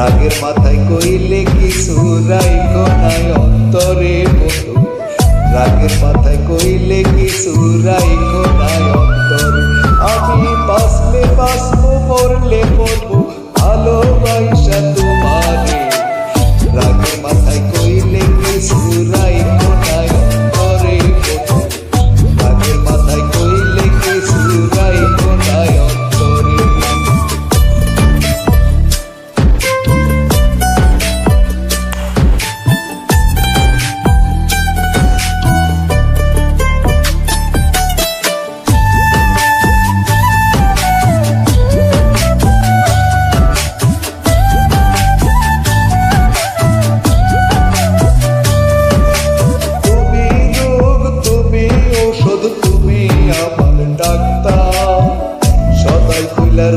রাগের মাথায় কইলে কিছু রাইখো নাই অন্তরে বন্ধু, রাগের মাথায় কইলে কিছু রাইখো নাই অন্তরে। আমি বাঁচলে বাঁচবো, মরলে মরবো, ভালোবাসা তোমারে। রাগের মাথায় কইলে কিছু রাইখো নাই অন্তরে বন্ধু, রাগের মাথায় কইলে কিছু রাইখো নাই অন্তরে।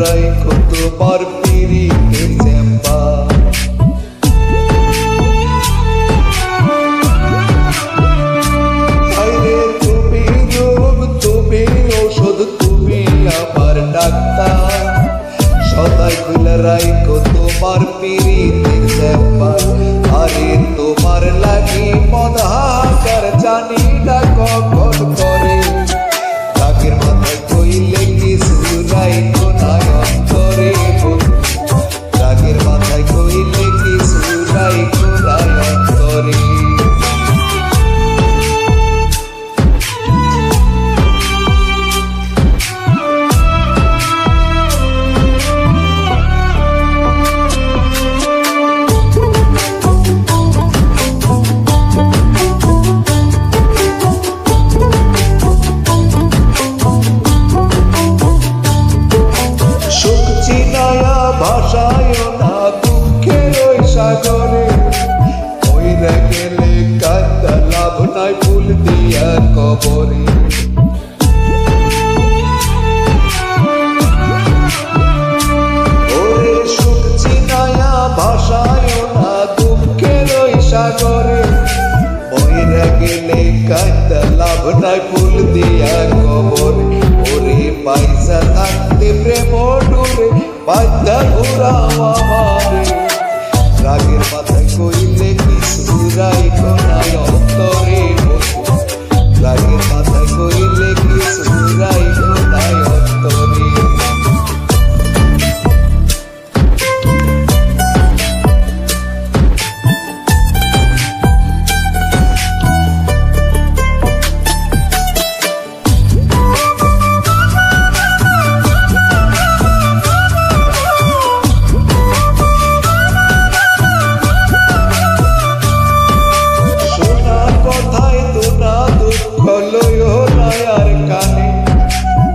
রাইখো তোমার পিরিতের চেম্বার, আইরে তুমি রোগ, তুমি ঔষধ, তুমি আমার ডাক্তার। সদাই খুলে রাইখো তোমার পিরিতের চেম্বার, আরে তোমার লাগি মন হাহাকার, জানি না কখন করে। রাগের মাথায় কইলে কিছু রাইখো নাই অন্তরে বন্ধু, রাগের মাথায় কইলে কিছু রাইখো নাই অন্তরে। ভাষায় না দুঃখের ওই সাগরে, ওইরা গেলে কান্দা লাভ নাই, ফুল দিয়া কবরে। ওরে সুখ চিনায়া ভাষায় না দুঃখের ওই সাগরে, ওইরা গেলে কান্দা লাভ নাই, ফুল দিয়া কবরে। ওরে পয়সা থাকতে প্রেম ডুবে বাধ্যা ঘুরাও আমারে। রাগের মাথায় কইলে কিছু রাইখো নাই অন্তরে বন্ধু, রাগের মাথায় কইলে কিছু রাইখো নাই অন্তরে।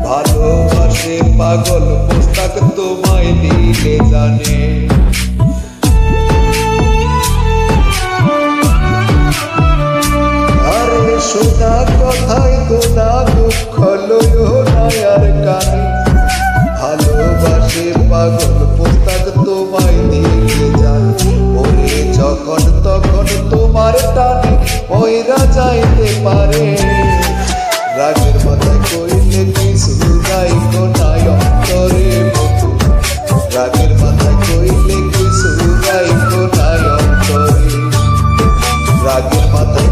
ভালোবাসে পাগল পোস্তাক তোমায় দিলে জানে, আরে শোনা কথায় তো না দুঃখ লইও না আর কানে। ভালোবাসে পাগল পোস্তাক তোমায় দিলে জানে, ওরে যখন তখন তোমার টানে ওইরা যাইতে পারে। রাগের মাথায় কইলে কিছু রাইখো নাই অন্তরে বন্ধু, রাগের মাথায় কইলে কিছু রাইখো নাই অন্তরে। রাগের মাথায়